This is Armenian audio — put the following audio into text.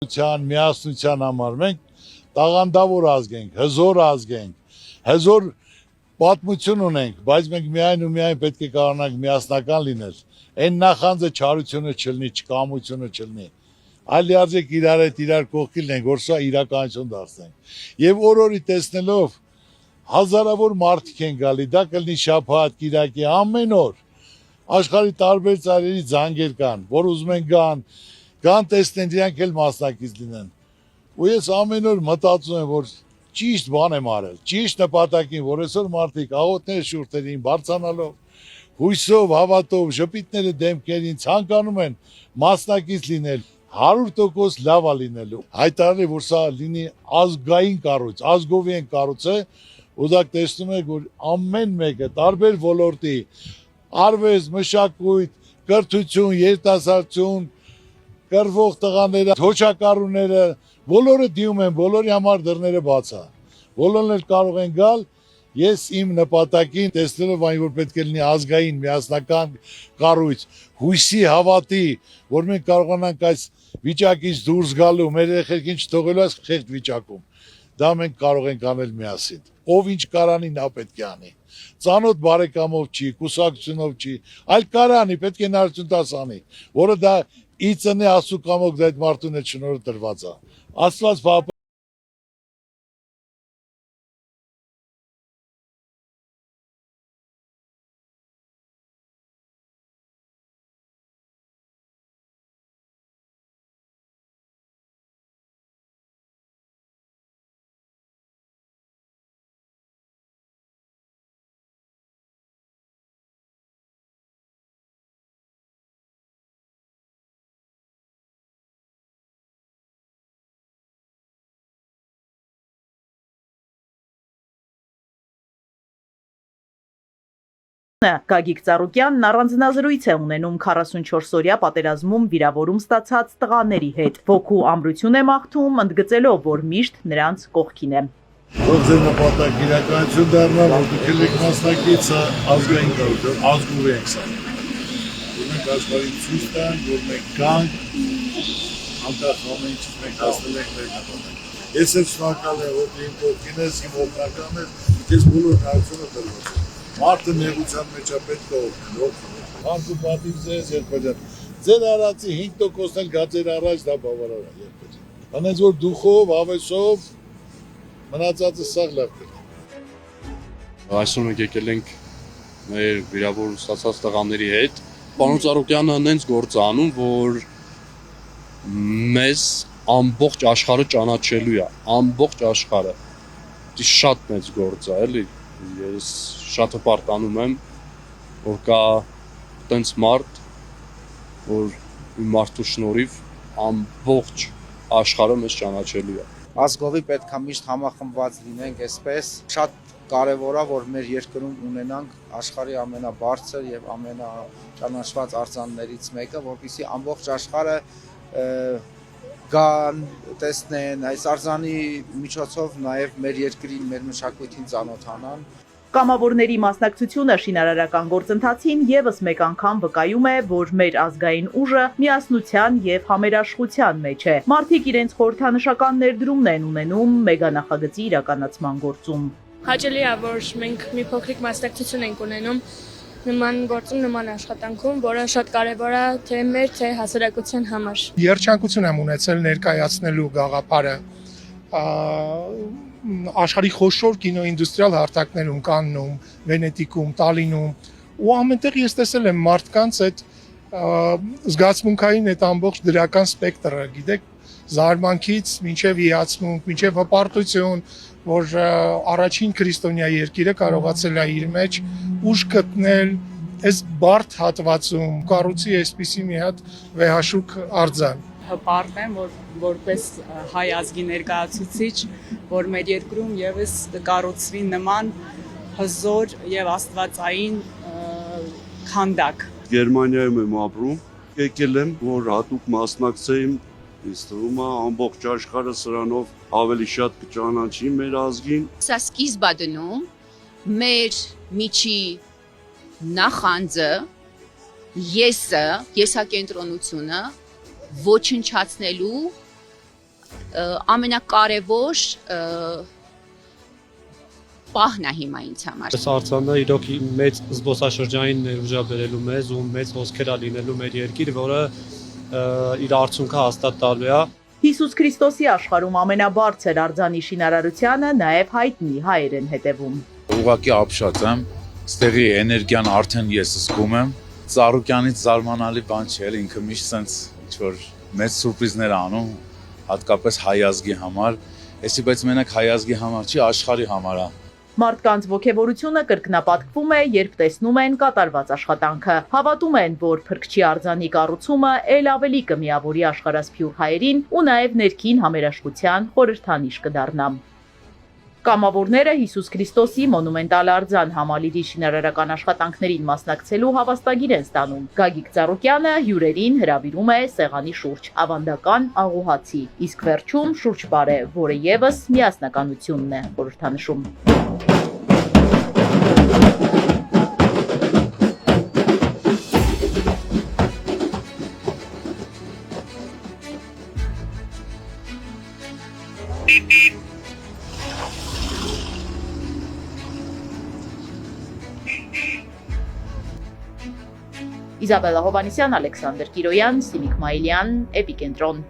Միասնության համար մենք տաղանդավոր ազգ ենք, հզոր ազգ ենք, հզոր պատմություն ունենք, բայց մենք միայն ու միայն պետք է կարողանանք միասնական լինել։ Այն նախանձը չարությունը չլինի, չկամությունը չլինի։ Այլ լիարժեք իրար հետ իրար կողքին լինենք, որ սա իրականություն դարձնենք։ Եվ օր-օրի տեսնելով հազարավոր մարդիկ են գալի, դա կլինի շաբաթ, կիրակի, ամեն օր։ Աշխարհի տարբեր ծայրերի զանգեր կան, որ ուզում են գան տեսնեն, իրանք էլ մասնակից լինեն։ Ու ես ամեն օր մտածում եմ, որ ճիշտ բան եմ արել, ճիշտ նպատակին, որ այսօր մարդիկ աղոթները շուրթերին բարձրանալով, հույսով, հավատով, ժպիտները դեմքերին ցանկանում են մասնակից լինել, 100% լավ է լինելու։ Հայտարարել որ սա լինի ազգային կառույց, ազգովի են կառուցել, ու դա տեսնում եք, որ ամեն մեկը տարբեր ոլորտի, արվեստ, մշակույթ, կրթություն, երիտասարդություն, կռվող տղաները, հոչակառուները, բոլորը դիում են, բոլորի համար դռները բաց է։ Բոլորն էլ կարող են գալ, ես իմ նպատակին տեսնելով այն, որ պետք է լինի ազգային միասնական կառույց, հույսի, հավատի, որ մենք կարողանանք այս վիճակից դուրս գալու, մեր երեխեքին չթողելու այս խեղճ վիճակում։ Դա մենք կարող ենք անել միասին։ Ով ինչ կարանի, նա պետք է անի։ Ծանոթ բարեկամով չի, կուսակցությունով չի, այլ կարանի, պետք է հնարություն տաս անի, որը դա իծնի ասու կամոք դա այդ մարդուն է շնորհը տրված է։ Աստված փապ Գագիկ Ծառուկյանն առանձնազրույց է ունենում 44-օրյա պատերազմում վիրավորում ստացած տղաների հետ։ Ոգու ամրություն է մաղթում, ընդգծելով, որ միշտ նրանց կողքին է։ Թող ձեր նպատակ իրականություն դառնա, որ դուք եք մասնակիցը ազգային կառույց, ազգովի ենք սա։ Որ մենք աշխարհին ցույց տանք, որ մենք կանք, անկախ ամեն ինչից մենք հասնել ենք մեր նպատակին։ Ես էլ շնորհակալ եմ, որ իմ կողքին ես, իմ օգնական ես, ես բոլոր հնարավորությունը տրված եմ։ Մարդը նեղության մեջ է պետք է օգնել։ Մարդու պատիվ ձեզ երբեք։ Ձեր արածի 5%-ն էլ գա ձեր առաջ դա բավարար է երբեք։ Անենց որ դուխով, հավեսով մնացածը սաղ լավ կլինի։ Այսօր մենք եկել ենք մեր վիրավորում ստացած տղաների հետ։ Պարոն Ծառուկյանը նենց գործ է անում, որ մեզ ամբողջ աշխարհը ճանաչելու է, ամբողջ աշխարհը։ Դա շատ մեծ գործ է, էլի։ Ես շատ հպարտանում եմ, որ կա տենց մարդ, որ իմ մարդու շնորհիվ ամբողջ աշխարհը մեզ ճանաչելու է։ Ազգովի պետք է միշտ համախմբված լինենք այսպես։ Շատ կարևոր է, որ մեր երկրում ունենանք աշխարհի ամենաբարձր եւ ամենաճանաչված արձաններից մեկը, որպեսզի ամբողջ աշխարհը գան, տեսնեն, այս արձանի միջոցով նաև մեր երկրին, մեր մշակույթին ծանոթանան։ Կամավորների մասնակցությունը շինարարական գործընթացին եւս մեկ անգամ վկայում է, որ մեր ազգային ուժը միասնության եւ համերաշխության մեջ է։ Մարդիկ իրենց խորհրդանշական ներդրումն են ունենում մեգանախագծի իրականացման գործում։ Հաճելի է, որ մենք մի փոքրիկ մասնակցություն ենք ունենում նման գործում, նման աշխատանքում, որը շատ կարևոր է թե մեր, թե հասարակության համար։ Երջանկություն եմ ունեցել ներկայացնելու գաղափարը աշխարհի խոշոր կինոինդուստրիալ հարթակներում, Կաննում, Վենետիկում, Տալինում, ու ամենտեղ ես տեսել եմ մարդկանց այդ զգացմունքային այդ ամբողջ դրական սպեկտրը, գիտեք, զարմանքից մինչև հիացմունք, մինչև հպարտություն, որ առաջին քրիստոնյա երկիրը կարողացել է իր մեջ ուժ գտնել այս բարդ հատվածում, կառուցի այսպիսի մի հատ վեհաշուկ արձան։ Հպարտ եմ, որ որպես հայ ազգի ներկայացուցիչ, որ մեր երկրում եւս կառուցվի նման հզոր եւ աստվածային քանդակ։ Գերմանիայում եմ ապրում, եկել եմ, որ հատուկ մասնակցեի, ինձ թվում է ամբողջ աշխարհը սրանով ավելի շատ կճանաչի մեր ազգին։ Սա սկիզբ է դնում մեր միջի նախանձը, եսակենտրոնությունը ոչնչացնելու ամենակարևոր պահն է հիմա ինձ համար։ Այս արձանը իրոք մեծ զբոսաշրջային ներուժ է բերելու մեզ ու մեծ հոսքեր է լինելու մեր երկիր, որը իր արդյունքը հաստատ տալու է։ Հիսուս Քրիստոսի աշխարհում ամենաբարձր արձանի շինարարությանը նաև հայտնի հայեր են հետևում։ Ուղղակի ապշած եմ, ստեղի էներգիան արդեն ես զգում եմ։ Ծառուկյանից զարմանալի բան չէ, ինքը միշտ sense ինչ-որ մեծ սուրպրիզներ անում, հատկապես հայ ազգի համար։ Էսի բայց մենակ հայ ազգի համար չի, աշխարհի համար է։ Մարդկանց ոգևորությունը կրկնապատկվում է, երբ տեսնում են կատարված աշխատանքը։ Հավատում են, որ Փրկչի արձանի կառուցումը ել ավելի կմիավորի աշխարհասփյուռ հայերին ու նաև ներքին համերաշխության խորհրդանիշ կդառնա։ Կամավորները Հիսուս Քրիստոսի մոնումենտալ արձան համալիրի շինարարական աշխատանքներին մասնակցելու հավաստագիր են ստանում։ Գագիկ Ծառուկյանը հյուրերին հրավիրում է սեղանի շուրջ ավանդական աղուհացի, իսկ վերջում շուրջ բարե, որը եւս միասնականությունն է խորհրդանշում։ Իզաբելլա Հովանեսյան, Ալեքսանդր Կիրոյան, Սիմիկ Մայիլյան, Էպիկենտրոն։